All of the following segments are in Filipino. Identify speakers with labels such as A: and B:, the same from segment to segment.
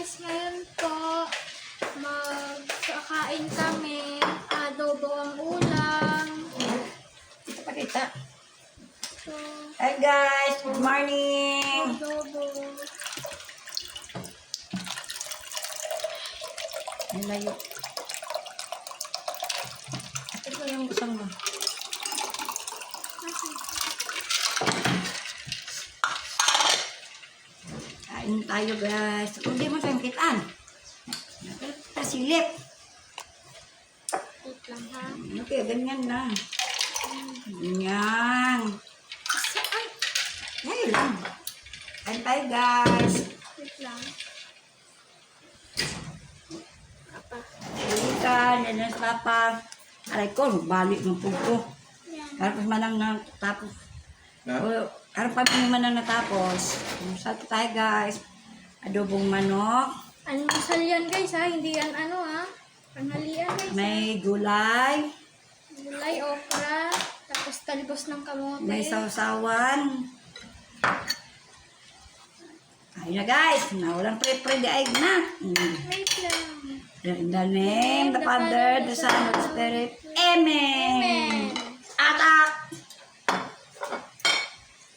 A: guys, ngayon po magkakain kami. Adobo ang ulam.
B: Ito pa kita.
A: So,
B: Hi guys, good morning.
A: adobo.
B: Ang layo. Ito yung usang mo. Kain tayo guys. Kung di mo siyang kitaan. Silip.
A: Wait lang ha.
B: Okay, ganyan lang. Ganyan.
A: Ay,
B: Ngayon lang. Kain tayo guys.
A: wait lang. Apa?
B: Ikan, yan sa papa. Aray ko, balik ng puto.
A: Yan.
B: Harap manang natapos. Harap pa manang natapos. Sabi tayo guys. Adobong manok.
A: Almusal yan guys ha. Hindi yan ano ha. Panghalian guys.
B: May gulay.
A: Gulay, okra. Tapos talbos ng kamote.
B: May sausawan. Ayun na guys. Nawalang pre-pre di egg na.
A: Wait lang.
B: In the name, the Father, the Son, the Spirit. Amen.
A: Amen.
B: Atak!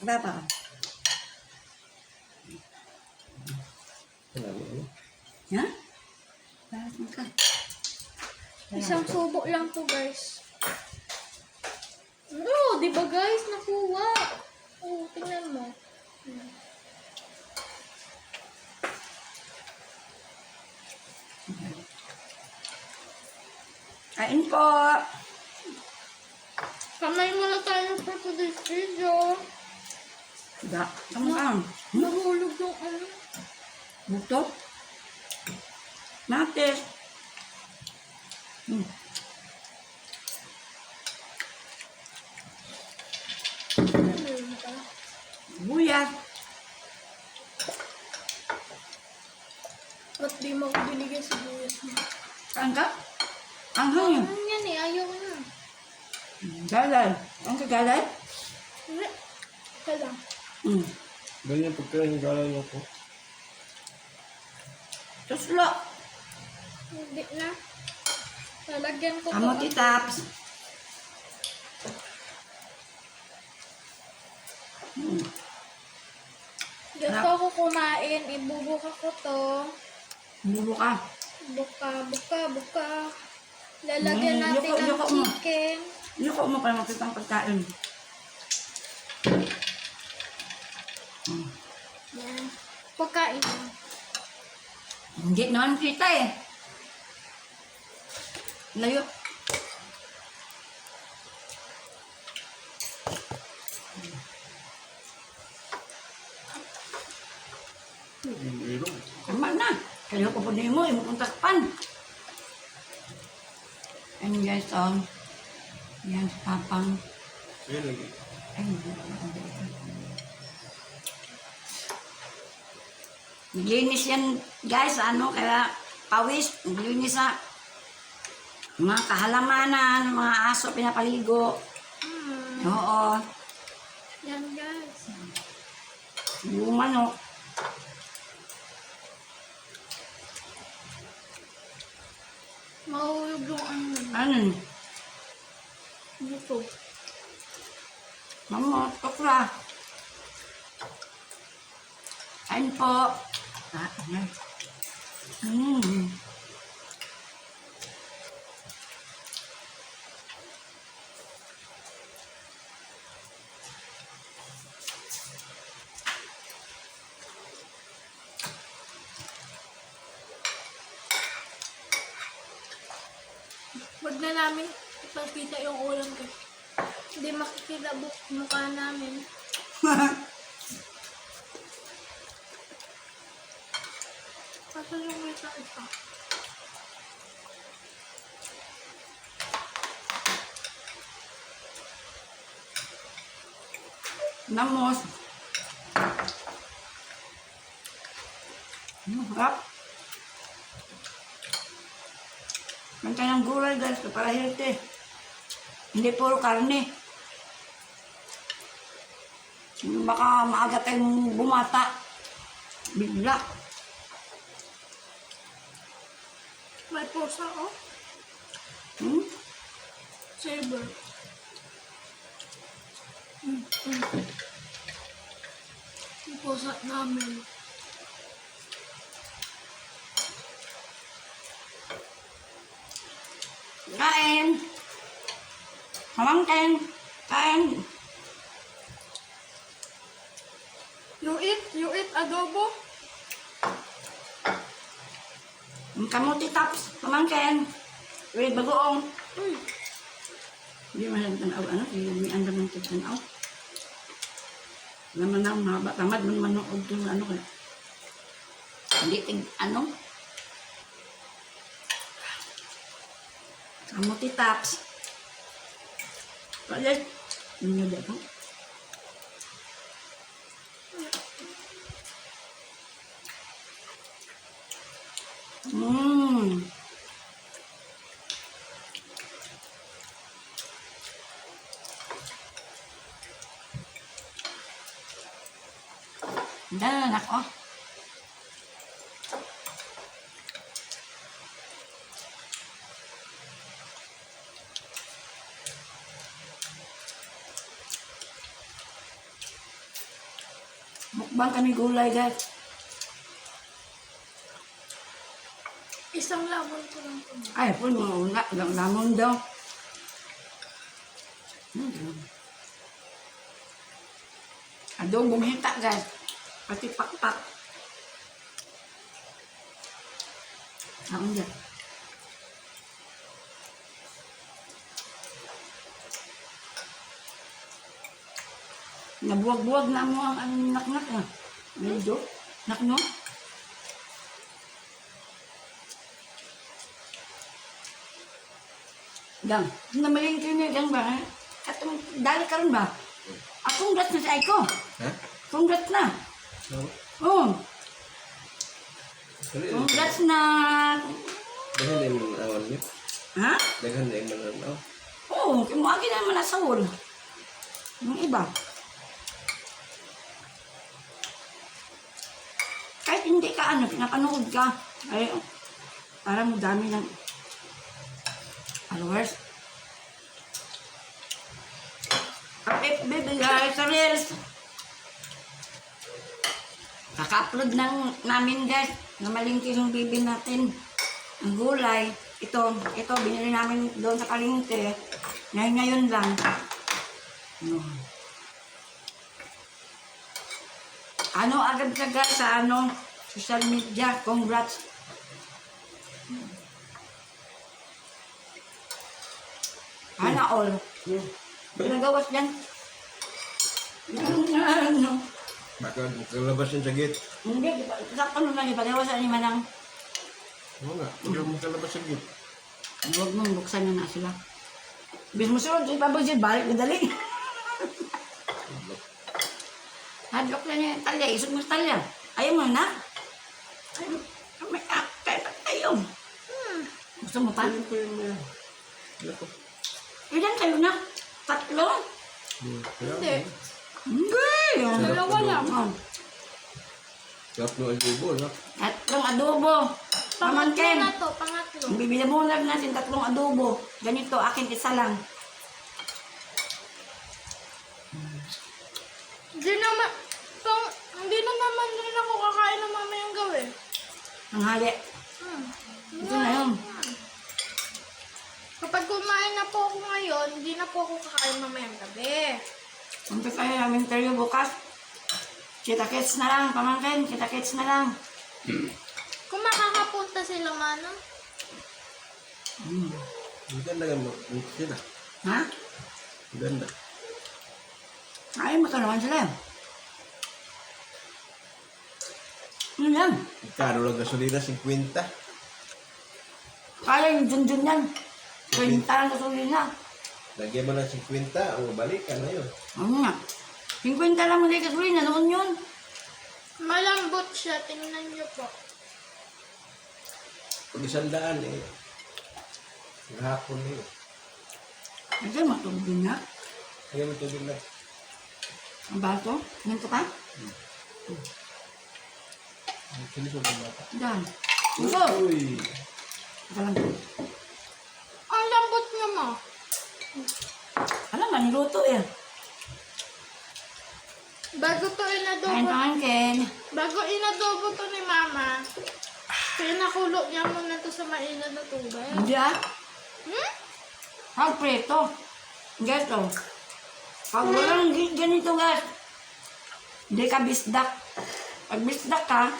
B: Baba. Ha? Bakit mo ka?
A: Isang subo lang to guys. Oh, di ba guys? Nakuha. Oh, tingnan mo.
B: Kain po.
A: Kamay muna tayo for today's video.
B: Da. Kamu ang.
A: Nahulog yung ano.
B: Buto. Natis. Buyas.
A: Ba't di mo ako binigyan sa buyas mo?
B: Kain ka? Ang hangin.
A: Ano yan eh? Ayaw ko na.
B: Galay. Ang kagalay?
A: Hindi. Ika lang.
C: Ganyan pagkain yung galay mo po.
B: Tuslo.
A: Hindi na. Lalagyan ko
B: Amo
A: to.
B: titaps.
A: Dito ako kumain. Ibubuka ko to.
B: Bubo ka.
A: Buka. Lalagyan natin ng
B: yuko mo.
A: chicken.
B: Hindi ko mo para makita ang pagkain.
A: Yan. Pagkain mo.
B: Hindi naman kita eh. Layo.
C: Ilong.
B: Tama na. Kaya ko po din mo, imupunta sa pan. And guys, yan, papang.
C: Ayun lagi.
B: Ay, naglinis yan, guys, kaya pawis, naglinis sa mga kahalamanan, mga aso, pinapaligo. Oo,
A: Yan guys.
B: yung manok.
A: Mahulog yung ano.
B: Ano?
A: Dito.
B: Mamo, okra. Kain po. Ayan.
A: Wag na namin ipagkita yung ulam ko. Hindi makikita mukha namin. Kaso yung may isa.
B: Namos. Harap. Mantay ng gulay guys, para healthy. Hindi puro karne. Baka maaga tayong bumata. Bigla.
A: May pusa, oh.
B: Hmm?
A: Saber. Yung pusa namin.
B: Kain! Pamangkin! Kain!
A: You eat adobo.
B: Ang kamuti tapos, pamangkin! Wait, bagoong!
A: Uy,
B: Hindi man tanaw, ano? Hindi ang naman tanaw. Naman na, mahaba, tamad man manood yung ano kaya. Hindi, ano? Kamuti taps. Kaya, hindi na dito. Yan, ako. Mukbang kami gulay, guys.
A: isang labon ko lang ito.
B: Ay, po, mga una, lamon daw. Adobong hita, guys. Pati pakpak. Saan dyan? Nabuwag-buwag na mo ang naknak na. Medyo. Nakno? Gang, namalingki niya gang ba? Atong dali ka rin ba? Congrats na si Aiko.
C: Ha?
B: Congrats na.
C: Oo.
B: Oh,
C: Dali,
B: congrats na.
C: daghan na yung awan niyo.
B: Ha?
C: Daghan na yung mananaw.
B: Oo, kimuagi na naman sa wall. Yung iba. Kahit hindi ka ano, pinapanood ka. Ay, parang dami ng followers. Kapit, baby guys, sa Reels. Kaka-upload namin guys, na malingki yung bibi natin. Ang gulay. Ito, binili namin doon sa palengke. Ngayon lang. Ano agad ka guys sa ano, social media. Congrats. Ana all. Pinagawas yan. Ano?
C: Baka makalabas yung sagit.
B: Hindi, sa ano lang ipagawasan ni Manang.
C: Oo nga, baka makalabas sagit.
B: Huwag mong buksan na sila. Bis mo sunod, ipabagsin, balik na dali. Hadlock na niya yung talya, isog mo sa talya. Ayaw mo na. Ayaw, may akay pa tayo. Gusto mo pa?
C: Ano ko yung mga... Ano ko?
B: Ilan kayo na? Tatlo?
A: Hindi.
B: Hindi.
A: Dalawa lang.
B: Oh.
C: Tatlo ang tubo, no?
B: Tatlong adobo.
A: Pangatlo
B: Pamangkin.
A: na to, pangatlo.
B: Bibili mo lang natin tatlong adobo. Ganito, akin isa lang.
A: Hindi na naman rin ako kakain ng mamayang gawin.
B: Ang hali. Ito na yun.
A: Kapag kumain na po ako ngayon, hindi na po ako kakain mamayang gabi.
B: Punta tayo namin interview bukas. Kita-kits na lang, pamangkin. Kita-kits na lang.
A: Kung makakapunta sila, Manang.
C: Ang ganda nga mo. Ang sila.
B: Ha?
C: Ang ganda.
B: Ay, matulungan sila. Ano yan?
C: Kano lang gasolina? 50?
B: Kaya yung dun-dun yan. 20 lang gasolina.
C: Lagyan mo ng 50, ang balik ka na yun.
B: Ano nga? 50 lang muli gasolina. Noon yun.
A: Malambot siya, tingnan niyo po.
C: Pag 100 eh. Hapon na yun.
B: Kasi matulog din nga.
C: Lagyan mo tubig na.
B: Ang bato. Ganito ka?
C: Sinisog ang bata.
B: Diyan. Puso.
C: Uy!
B: Alam,
A: Ang lambot niya mo.
B: alam nga, niluto eh.
A: Bago to
B: Kain
A: inadobo.
B: ka, Ken.
A: Bago inadobo to ni Mama, pinakulo niya muna to sa mainit na tubig.
B: Hindi ah.
A: Hmm?
B: Pag preto. Guys, oh. Pag walang ganito, guys. Hindi ka bisdak. Pag bisdak ka,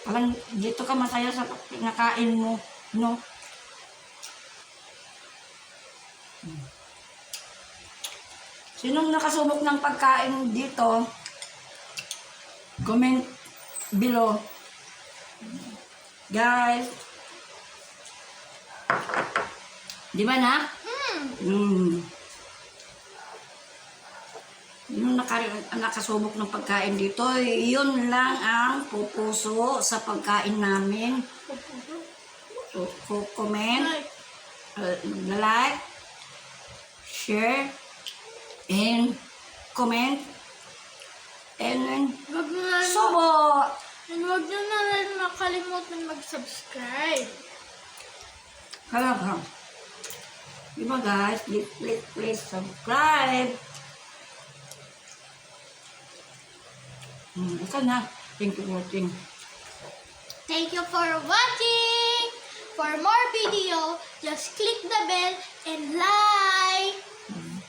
B: parang dito ka masaya sa pinakain mo. No? Sinong nakasubok ng pagkain dito? Comment below. Guys. Di ba na? Yung nakasubok ng pagkain dito, yun lang ang pupuso sa pagkain namin. Comment,
A: Ay,
B: like, share, and comment, and
A: wag nyo na rin,
B: subo.
A: wag nyo na rin makalimutan mag-subscribe.
B: Kaya diba guys, please subscribe. Ito na. Thank you for watching.
A: Thank you for watching. For more video, just click the bell and like.